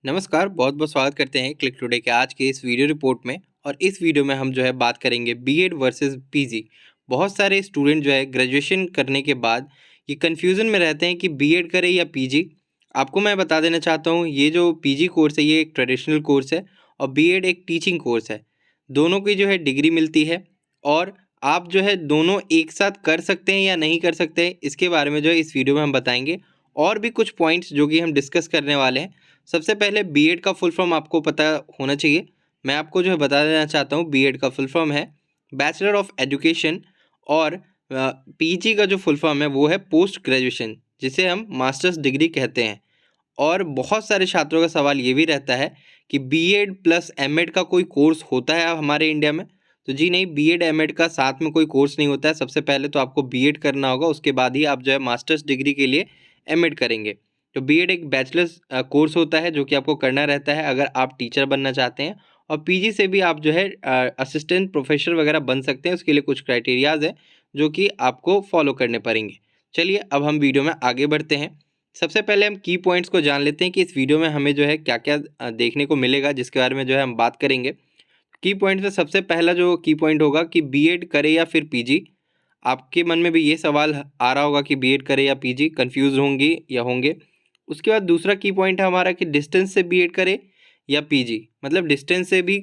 नमस्कार, बहुत बहुत स्वागत करते हैं क्लिक टुडे के आज के इस वीडियो रिपोर्ट में। और इस वीडियो में हम बात करेंगे बीएड वर्सेस पीजी। बहुत सारे स्टूडेंट ग्रेजुएशन करने के बाद ये कन्फ्यूज़न में रहते हैं कि बीएड करें या पीजी। आपको मैं बता देना चाहता हूँ, ये जो पीजी कोर्स है ये एक ट्रेडिशनल कोर्स है और बीएड एक टीचिंग कोर्स है। दोनों की डिग्री मिलती है और आप दोनों एक साथ कर सकते हैं या नहीं कर सकते हैं, इसके बारे में इस वीडियो में हम बताएंगे। और भी कुछ पॉइंट्स जो कि हम डिस्कस करने वाले हैं। सबसे पहले बीएड का फुल फॉर्म आपको पता होना चाहिए। मैं आपको बता देना चाहता हूँ, बीएड का फुल फॉर्म है बैचलर ऑफ एजुकेशन। और पीजी का जो फुल फॉर्म है वो है पोस्ट ग्रेजुएशन, जिसे हम मास्टर्स डिग्री कहते हैं। और बहुत सारे छात्रों का सवाल ये भी रहता है कि बीएड प्लस एमएड का कोई कोर्स होता है हमारे इंडिया में। तो जी नहीं, बीएड एमएड का साथ में कोई कोर्स नहीं होता है। सबसे पहले तो आपको बीएड करना होगा, उसके बाद ही आप मास्टर्स डिग्री के लिए एमएड करेंगे। तो बीएड एक बैचलर्स कोर्स होता है जो कि आपको करना रहता है अगर आप टीचर बनना चाहते हैं। और पीजी से भी आप असिस्टेंट प्रोफेसर वगैरह बन सकते हैं। उसके लिए कुछ क्राइटेरियाज है जो कि आपको फॉलो करने पड़ेंगे। चलिए अब हम वीडियो में आगे बढ़ते हैं। सबसे पहले हम की पॉइंट्स को जान लेते हैं कि इस वीडियो में हमें क्या क्या देखने को मिलेगा, जिसके बारे में हम बात करेंगे। की पॉइंट में सबसे पहला जो की पॉइंट होगा कि बीएड करे या फिर पीजी। आपके मन में भी ये सवाल आ रहा होगा कि बीएड करे या पीजी, कंफ्यूज होंगी या होंगे। उसके बाद दूसरा की पॉइंट है हमारा कि डिस्टेंस से बीएड करे या पीजी। मतलब डिस्टेंस से भी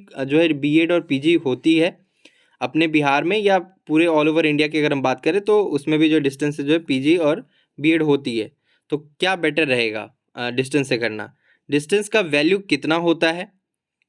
बीएड और पीजी होती है अपने बिहार में या पूरे ऑल ओवर इंडिया की अगर हम बात करें तो उसमें भी डिस्टेंस से पीजी और बीएड होती है। तो क्या बेटर रहेगा डिस्टेंस से करना, डिस्टेंस का वैल्यू कितना होता है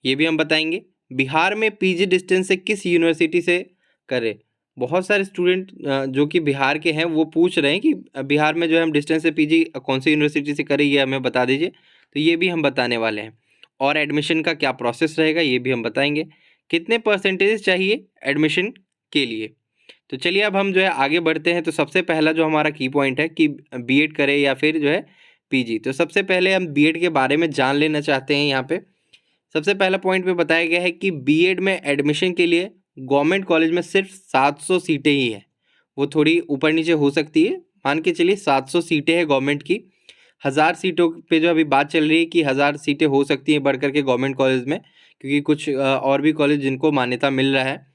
ये भी हम बताएंगे। बिहार में पीजी डिस्टेंस से किस यूनिवर्सिटी से करें। बहुत सारे स्टूडेंट जो कि बिहार के हैं वो पूछ रहे हैं कि बिहार में हम डिस्टेंस से पीजी कौन सी यूनिवर्सिटी से करें, ये हमें बता दीजिए। तो ये भी हम बताने वाले हैं। और एडमिशन का क्या प्रोसेस रहेगा ये भी हम बताएंगे। कितने परसेंटेज चाहिए एडमिशन के लिए। तो चलिए अब हम आगे बढ़ते हैं। तो सबसे पहला जो हमारा की पॉइंट है कि बीएड करें या फिर पीजी। तो सबसे पहले हम बीएड के बारे में जान लेना चाहते हैं। यहाँ पे सबसे पहला पॉइंट में बताया गया है कि बीएड में एडमिशन के लिए गवर्नमेंट कॉलेज में सिर्फ 700 सीटें ही हैं। वो थोड़ी ऊपर नीचे हो सकती है, मान के चलिए 700 सीटें हैं गवर्नमेंट की। 1000 सीटों पे अभी बात चल रही है कि 1000 सीटें हो सकती हैं बढ़ करके गवर्नमेंट कॉलेज में, क्योंकि कुछ और भी कॉलेज जिनको मान्यता मिल रहा है।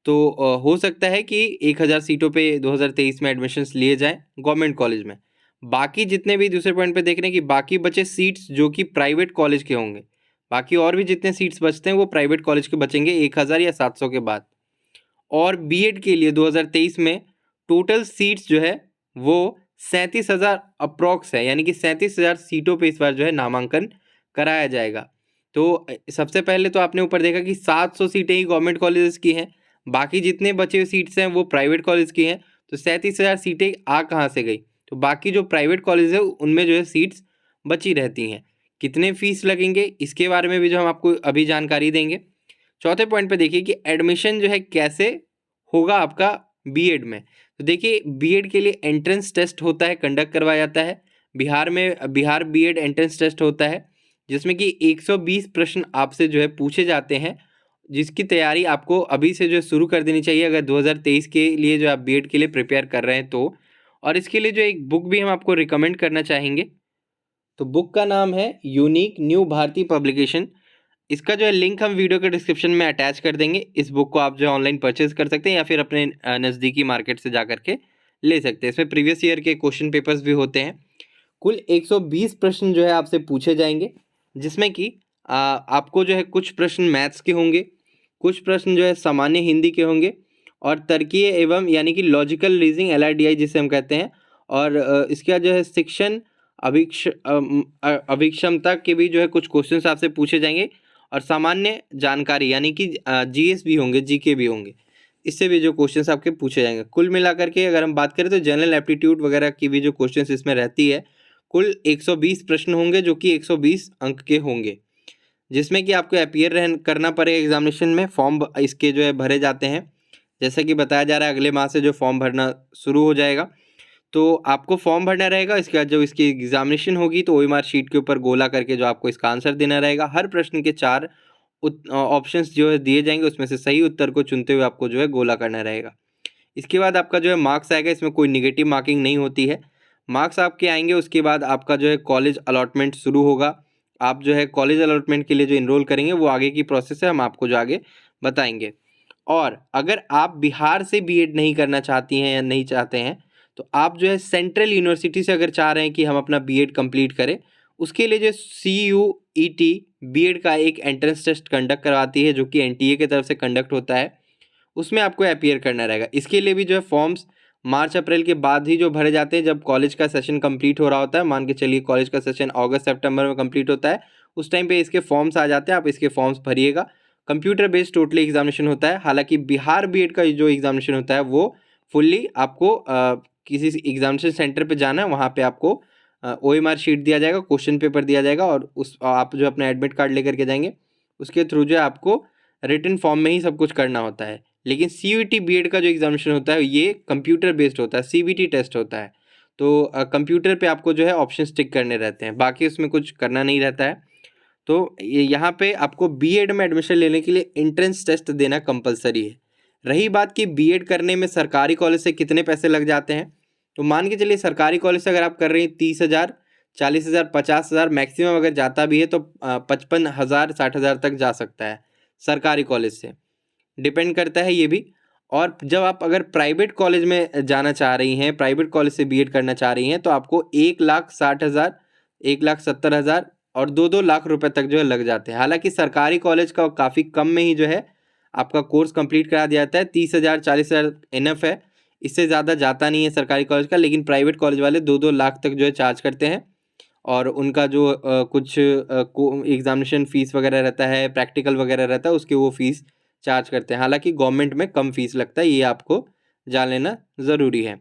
तो हो सकता है कि 1000 सीटों पे 2023 में एडमिशन्स लिए जाएं गवर्नमेंट कॉलेज में। बाकी जितने भी दूसरे पॉइंट पे देख रहे हैं कि बाकी बचे सीट्स जो कि प्राइवेट कॉलेज के होंगे। बाकी और भी जितने सीट्स बचते हैं वो प्राइवेट कॉलेज के बचेंगे 1000 या 700 के बाद। और बीएड के लिए 2023 में टोटल सीट्स वो 37,000 अप्रॉक्स है, यानी कि 37,000 सीटों पे इस बार नामांकन कराया जाएगा। तो सबसे पहले तो आपने ऊपर देखा कि 700 सीटें ही गवर्नमेंट कॉलेजेस की हैं, बाकी जितने बचे हुए सीट्स हैं वो प्राइवेट कॉलेज की हैं। तो 37,000 सीटें आ कहाँ से गई, तो बाकी जो प्राइवेट कॉलेज है उनमें सीट्स बची रहती हैं। कितने फीस लगेंगे इसके बारे में भी हम आपको अभी जानकारी देंगे। चौथे पॉइंट पे देखिए कि एडमिशन कैसे होगा आपका बीएड में। तो देखिए बीएड के लिए एंट्रेंस टेस्ट होता है, कंडक्ट करवाया जाता है। बिहार में बिहार बीएड एंट्रेंस टेस्ट होता है, जिसमें कि 120 प्रश्न आपसे पूछे जाते हैं, जिसकी तैयारी आपको अभी से शुरू कर देनी चाहिए अगर 2023 के लिए आप बीएड के लिए प्रिपेयर कर रहे हैं तो। और इसके लिए एक बुक भी हम आपको रिकमेंड करना चाहेंगे। तो बुक का नाम है यूनिक न्यू भारती पब्लिकेशन। इसका लिंक हम वीडियो के डिस्क्रिप्शन में अटैच कर देंगे। इस बुक को आप ऑनलाइन परचेज कर सकते हैं या फिर अपने नज़दीकी मार्केट से जा करके ले सकते हैं। इसमें प्रीवियस ईयर के क्वेश्चन पेपर्स भी होते हैं। कुल 120 प्रश्न आपसे पूछे जाएंगे, जिसमें कि आपको कुछ प्रश्न मैथ्स के होंगे, कुछ प्रश्न सामान्य हिंदी के होंगे, और तर्कीय एवं यानी कि लॉजिकल रीजनिंग एलआरडीआई जिसे हम कहते हैं। और इसका शिक्षण अभिक्षमता के भी कुछ क्वेश्चन आपसे पूछे जाएंगे। और सामान्य जानकारी यानी कि जीएस भी होंगे, जीके भी होंगे, इससे भी क्वेश्चंस आपके पूछे जाएंगे। कुल मिलाकर के अगर हम बात करें तो जनरल एप्टीट्यूड वगैरह की भी क्वेश्चंस इसमें रहती है। कुल 120 प्रश्न होंगे जो कि 120 अंक के होंगे, जिसमें कि आपको अपीयर करना पड़ेगा एग्जामिनेशन में। फॉर्म इसके भरे जाते हैं, जैसा कि बताया जा रहा है अगले माह से फॉर्म भरना शुरू हो जाएगा। तो आपको फॉर्म भरना रहेगा। इसके बाद जब इसकी एग्जामिनेशन होगी तो ओएमआर शीट के ऊपर गोला करके आपको इसका आंसर देना रहेगा। हर प्रश्न के 4 ऑप्शंस दिए जाएंगे, उसमें से सही उत्तर को चुनते हुए आपको गोला करना रहेगा। इसके बाद आपका मार्क्स आएगा। इसमें कोई निगेटिव मार्किंग नहीं होती है। मार्क्स आपके आएंगे, उसके बाद आपका कॉलेज अलॉटमेंट शुरू होगा। आप जो है कॉलेज अलॉटमेंट के लिए जो इनरोल करेंगे वो आगे की प्रोसेस है, हम आपको जो आगे बताएंगे। और अगर आप बिहार से बीएड नहीं करना चाहती हैं या नहीं चाहते हैं, तो आप जो है सेंट्रल यूनिवर्सिटी से अगर चाह रहे हैं कि हम अपना बीएड कंप्लीट करें, उसके लिए जो CUET बीएड का एक एंट्रेंस टेस्ट कंडक्ट करवाती है, जो कि NTA की तरफ से कंडक्ट होता है, उसमें आपको अपीयर करना रहेगा। इसके लिए भी जो है फॉर्म्स मार्च अप्रैल के बाद ही जो भरे जाते हैं, जब कॉलेज का सेशन कंप्लीट हो रहा होता है। मान के चलिए कॉलेज का सेशन अगस्त सितंबर में कंप्लीट होता है, उस टाइम पे इसके फॉर्म्स आ जाते हैं, आप इसके फॉर्म्स भरिएगा। कंप्यूटर बेस्ड टोटली एग्जामिनेशन होता है। हालांकि बिहार बीएड का जो एग्जामिनेशन होता है वो फुल्ली आपको किसी एग्जामिनेशन सेंटर पे जाना है, वहाँ पे आपको OMR शीट दिया जाएगा, क्वेश्चन पेपर दिया जाएगा, और उस आप जो अपना एडमिट कार्ड लेकर के जाएंगे, उसके थ्रू जो है आपको रिटन फॉर्म में ही सब कुछ करना होता है। लेकिन CUET बीएड का जो एग्जामिनेशन होता है ये कंप्यूटर बेस्ड होता है, CBT टेस्ट होता है। तो कंप्यूटर पे आपको जो है ऑप्शन टिक करने रहते हैं, बाकी उसमें कुछ करना नहीं रहता है। तो ये यहाँ पे आपको बीएड में एडमिशन लेने के लिए एंट्रेंस टेस्ट देना कंपलसरी है। रही बात कि बीएड करने में सरकारी कॉलेज से कितने पैसे लग जाते हैं, तो मान के चलिए सरकारी कॉलेज से अगर आप कर रही हैं 30,000, 40,000, 50,000, मैक्सिमम अगर जाता भी है तो 55,000, 60,000 तक जा सकता है सरकारी कॉलेज से, डिपेंड करता है ये भी। और जब आप अगर प्राइवेट कॉलेज में जाना चाह रही हैं, प्राइवेट कॉलेज से बीएड करना चाह रही हैं, तो आपको 1,60,000, 1,70,000 और 2-2 लाख रुपए तक जो है लग जाते हैं। हालांकि सरकारी कॉलेज का काफ़ी कम में ही जो है आपका कोर्स कंप्लीट करा दिया जाता है। 30,000, 40,000 इनफ है, इससे ज़्यादा जाता नहीं है सरकारी कॉलेज का। लेकिन प्राइवेट कॉलेज वाले 2-2 लाख तक जो है चार्ज करते हैं, और उनका जो कुछ एग्जामिनेशन फ़ीस वगैरह रहता है, प्रैक्टिकल वगैरह रहता है, उसकी वो फ़ीस चार्ज करते हैं। हालांकि गवर्नमेंट में कम फीस लगता है, ये आपको जान लेना ज़रूरी है।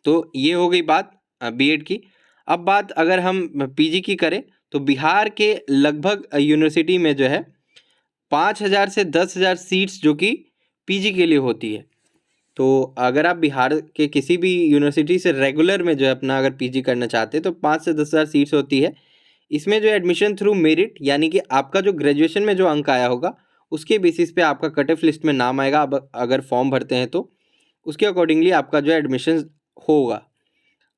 तो ये हो गई बात बीएड की। अब बात अगर हम पीजी की करें, तो बिहार के लगभग यूनिवर्सिटी में जो है 5,000 से 10,000 सीट्स जो कि पीजी के लिए होती है। तो अगर आप बिहार के किसी भी यूनिवर्सिटी से रेगुलर में जो है अपना अगर पीजी करना चाहते हैं, तो 5 से 10,000 सीट्स होती है। इसमें जो एडमिशन थ्रू मेरिट, यानी कि आपका जो ग्रेजुएशन में जो अंक आया होगा उसके बेसिस पे आपका कट ऑफ लिस्ट में नाम आएगा। अब अगर फॉर्म भरते हैं तो उसके अकॉर्डिंगली आपका जो एडमिशन होगा।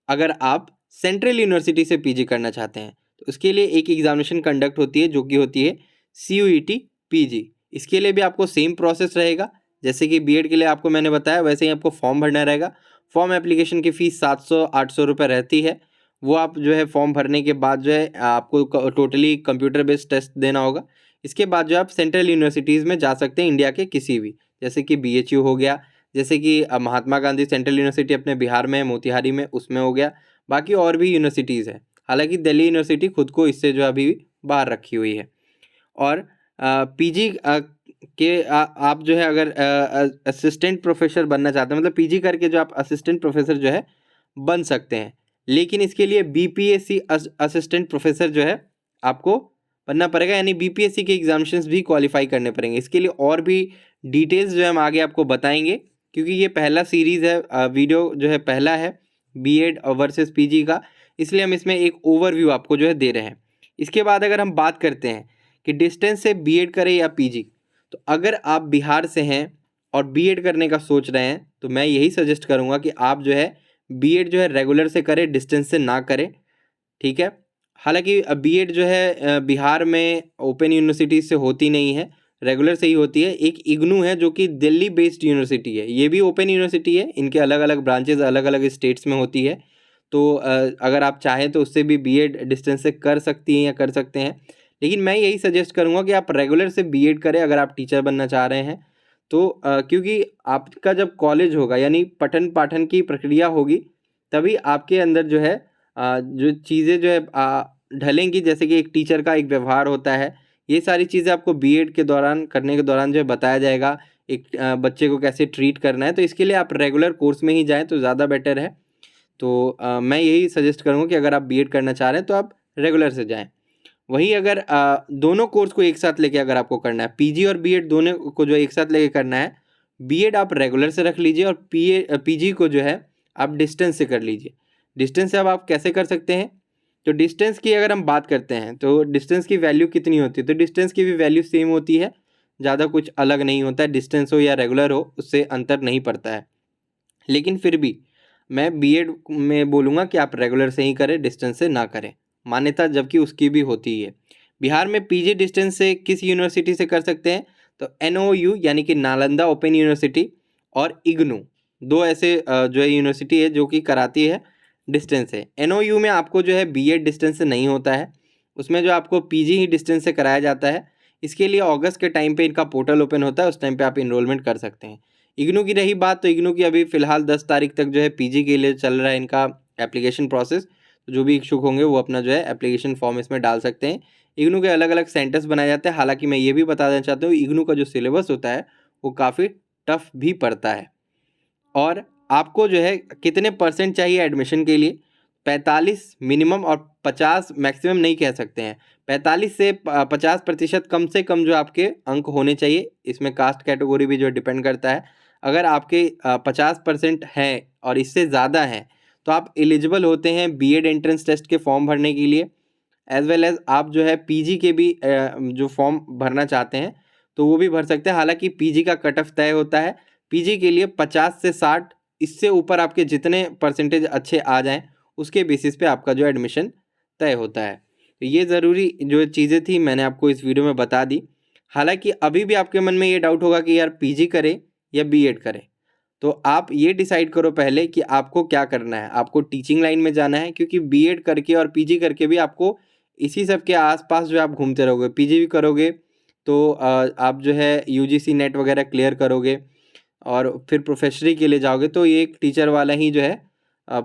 अगर आप सेंट्रल यूनिवर्सिटी से पीजी करना चाहते हैं, तो उसके लिए एक एग्जामिनेशन कंडक्ट होती है, जो कि होती है CUET पीजी। इसके लिए भी आपको सेम प्रोसेस रहेगा जैसे कि बीएड के लिए आपको मैंने बताया, वैसे ही आपको फॉर्म भरना रहेगा। फॉर्म एप्लीकेशन की फ़ीस 700-800 रुपये रहती है। वो आप जो है फॉर्म भरने के बाद जो है आपको टोटली कंप्यूटर बेस्ड टेस्ट देना होगा। इसके बाद जो आप सेंट्रल यूनिवर्सिटीज़ में जा सकते हैं, इंडिया के किसी भी, जैसे कि BHU हो गया, जैसे कि महात्मा गांधी सेंट्रल यूनिवर्सिटी अपने बिहार में, मोतिहारी में, उसमें हो गया। बाकी और भी यूनिवर्सिटीज़ हैं। हालांकि दिल्ली यूनिवर्सिटी खुद को इससे जो अभी बाहर रखी हुई है। और पीजी के आप जो है अगर असिस्टेंट प्रोफेसर बनना चाहते हैं, मतलब पीजी करके जो आप असिस्टेंट प्रोफेसर जो है बन सकते हैं। लेकिन इसके लिए BPSC असिस्टेंट प्रोफेसर जो है आपको बनना पड़ेगा, यानी BPSC के एग्जामिनेशंस भी क्वालिफाई करने पड़ेंगे। इसके लिए और भी डिटेल्स जो है हम आगे आपको बताएंगे, क्योंकि ये पहला सीरीज़ है, वीडियो जो है पहला है बीएड वर्सेस पीजी का, इसलिए हम इसमें एक ओवरव्यू आपको जो है दे रहे हैं। इसके बाद अगर हम बात करते हैं कि डिस्टेंस से बीएड करें या पीजी, तो अगर आप बिहार से हैं और बीएड करने का सोच रहे हैं, तो मैं यही सजेस्ट करूंगा कि आप जो है बीएड जो है रेगुलर से करें, डिस्टेंस से ना करें, ठीक है। हालांकि बीएड जो है बिहार में ओपन यूनिवर्सिटी से होती नहीं है, रेगुलर से ही होती है। एक इग्नू है जो कि दिल्ली बेस्ड यूनिवर्सिटी है, ये भी ओपन यूनिवर्सिटी है, इनके अलग अलग ब्रांचेज अलग अलग स्टेट्स में होती है। तो अगर आप चाहें तो उससे भी बीएड डिस्टेंस से कर सकती हैं या कर सकते हैं। लेकिन मैं यही सजेस्ट करूंगा कि आप रेगुलर से बीएड करें अगर आप टीचर बनना चाह रहे हैं तो। क्योंकि आपका जब कॉलेज होगा, यानी पठन पाठन की प्रक्रिया होगी, तभी आपके अंदर जो है जो चीज़ें जो है ढलेंगी। जैसे कि एक टीचर का एक व्यवहार होता है, ये सारी चीज़ें आपको बीएड के दौरान करने के दौरान जो है बताया जाएगा। एक बच्चे को कैसे ट्रीट करना है, तो इसके लिए आप रेगुलर कोर्स में ही जाएँ तो ज़्यादा बेटर है। तो मैं यही सजेस्ट करूँगा कि अगर आप बीएड करना चाह रहे हैं तो आप रेगुलर से जाएँ। वहीं अगर दोनों कोर्स को एक साथ लेके अगर आपको करना है, पीजी और बीएड दोनों को जो एक साथ लेके करना है, बीएड आप रेगुलर से रख लीजिए और पीजी को जो है आप डिस्टेंस से कर लीजिए। डिस्टेंस से अब आप कैसे कर सकते हैं, तो डिस्टेंस की अगर हम बात करते हैं तो डिस्टेंस की वैल्यू कितनी होती है, तो डिस्टेंस की भी वैल्यू सेम होती है, ज़्यादा कुछ अलग नहीं होता है। डिस्टेंस हो या रेगुलर हो, उससे अंतर नहीं पड़ता है। लेकिन फिर भी मैं बीएड में बोलूँगा कि आप रेगुलर से ही करें, डिस्टेंस से ना करें। मान्यता जबकि उसकी भी होती है। बिहार में पीजी डिस्टेंस से किस यूनिवर्सिटी से कर सकते हैं? तो एनओयू यानी कि नालंदा ओपन यूनिवर्सिटी और इग्नू, दो ऐसे जो है यूनिवर्सिटी है जो कि कराती है डिस्टेंस से। एनओयू में आपको जो है बीएड डिस्टेंस से नहीं होता है, उसमें जो आपको पीजी ही डिस्टेंस से कराया जाता है। इसके लिए अगस्त के टाइम पे इनका पोर्टल ओपन होता है, उस टाइम पे आप इनरोलमेंट कर सकते हैं। इग्नू की रही बात, तो इग्नू की अभी फ़िलहाल 10 तारीख तक जो है पीजी के लिए चल रहा है इनका एप्लीकेशन प्रोसेस। तो जो भी इच्छुक होंगे वो अपना जो है एप्लीकेशन फॉर्म इसमें डाल सकते हैं। इग्नू के अलग अलग सेंटर्स बनाए जाते हैं। हालांकि मैं ये भी बता देना चाहता हूँ, इग्नू का जो सिलेबस होता है वो काफ़ी टफ भी पड़ता है। और आपको जो है कितने परसेंट चाहिए एडमिशन के लिए? 45 मिनिमम और 50 मैक्सिमम नहीं कह सकते हैं। 45 से 50% कम से कम जो आपके अंक होने चाहिए। इसमें कास्ट कैटेगरी भी जो डिपेंड करता है। अगर आपके 50% हैं और इससे ज़्यादा हैं तो आप एलिजिबल होते हैं बीएड एंट्रेंस टेस्ट के फॉर्म भरने के लिए, एज वेल एज आप जो है पीजी के भी जो फॉर्म भरना चाहते हैं तो वो भी भर सकते हैं। हालांकि पीजी का कट ऑफ तय होता है। पीजी के लिए 50 से 60, इससे ऊपर आपके जितने परसेंटेज अच्छे आ जाएं उसके बेसिस पे आपका जो एडमिशन तय होता है। तो ये ज़रूरी जो चीज़ें थी मैंने आपको इस वीडियो में बता दी। हालांकि अभी भी आपके मन में ये डाउट होगा कि यार पीजी करें या बीएड करें, तो आप ये डिसाइड करो पहले कि आपको क्या करना है। आपको टीचिंग लाइन में जाना है, क्योंकि बीएड करके और पीजी करके भी आपको इसी सब के आसपास जो आप घूमते रहोगे। पीजी भी करोगे तो आप जो है यूजीसी नेट वगैरह क्लियर करोगे और फिर प्रोफेसरी के लिए जाओगे, तो ये एक टीचर वाला ही जो है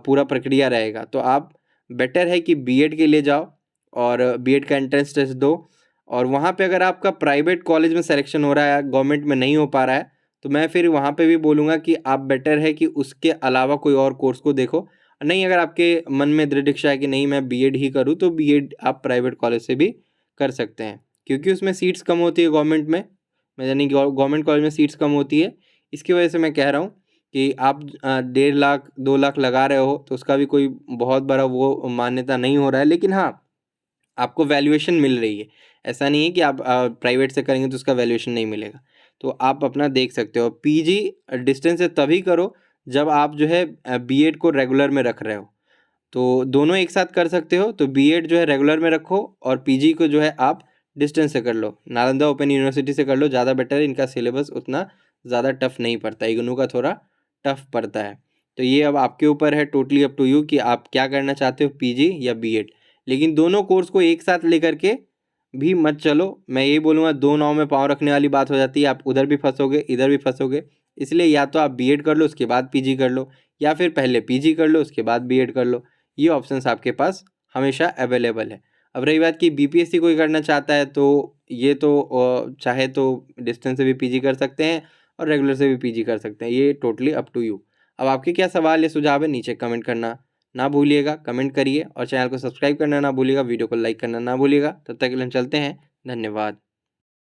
पूरा प्रक्रिया रहेगा। तो आप बेटर है कि बीएड के लिए जाओ और बीएड का एंट्रेंस टेस्ट दो। और वहाँ पे अगर आपका प्राइवेट कॉलेज में सिलेक्शन हो रहा है, गवर्नमेंट में नहीं हो पा रहा है, तो मैं फिर वहाँ पे भी बोलूँगा कि आप बेटर है कि उसके अलावा कोई और कोर्स को देखो। नहीं, अगर आपके मन में दृढ़ इच्छा है कि नहीं मैं बीएड ही करूँ, तो बीएड आप प्राइवेट कॉलेज से भी कर सकते हैं, क्योंकि उसमें सीट्स कम होती है गवर्नमेंट में। मैं यानी गवर्नमेंट कॉलेज में सीट्स कम होती है, इसकी वजह से मैं कह रहा हूँ कि आप 1.5 लाख 2 लाख लगा रहे हो तो उसका भी कोई बहुत बड़ा वो मान्यता नहीं हो रहा है। लेकिन हाँ, आपको वैल्यूएशन मिल रही है। ऐसा नहीं है कि आप प्राइवेट से करेंगे तो उसका वैल्यूएशन नहीं मिलेगा। तो आप अपना देख सकते हो। पीजी डिस्टेंस से तभी करो जब आप जो है बीएड को रेगुलर में रख रहे हो। तो दोनों एक साथ कर सकते हो। तो बीएड जो है रेगुलर में रखो और पीजी को जो है आप डिस्टेंस से कर लो। नालंदा ओपन यूनिवर्सिटी से कर लो, ज़्यादा बेटर है। इनका सिलेबस उतना ज़्यादा टफ नहीं पड़ता, इग्नू का थोड़ा टफ पड़ता है। तो ये अब आपके ऊपर है, टोटली अप टू यू कि आप क्या करना चाहते हो, पीजी या बीएड। लेकिन दोनों कोर्स को एक साथ लेकर के भी मत चलो। मैं यही बोलूँगा, दो नाव में पाँव रखने वाली बात हो जाती है। आप उधर भी फंसोगे, इधर भी फंसोगे। इसलिए या तो आप बीएड कर लो उसके बाद पीजी कर लो, या फिर पहले पीजी कर लो उसके बाद बीएड कर लो। ये ऑप्शंस आपके पास हमेशा अवेलेबल है। अब रही बात कि बीपीएससी कोई करना चाहता है, तो ये तो चाहे तो डिस्टेंस से भी पीजी कर सकते हैं और रेगुलर से भी पीजी कर सकते हैं। ये टोटली अप टू यू। अब आपके क्या सवाल या सुझाव है, नीचे कमेंट करना ना भूलिएगा। कमेंट करिए और चैनल को सब्सक्राइब करना ना भूलिएगा, वीडियो को लाइक करना ना भूलिएगा। तब तक के लिए हम चलते हैं। धन्यवाद।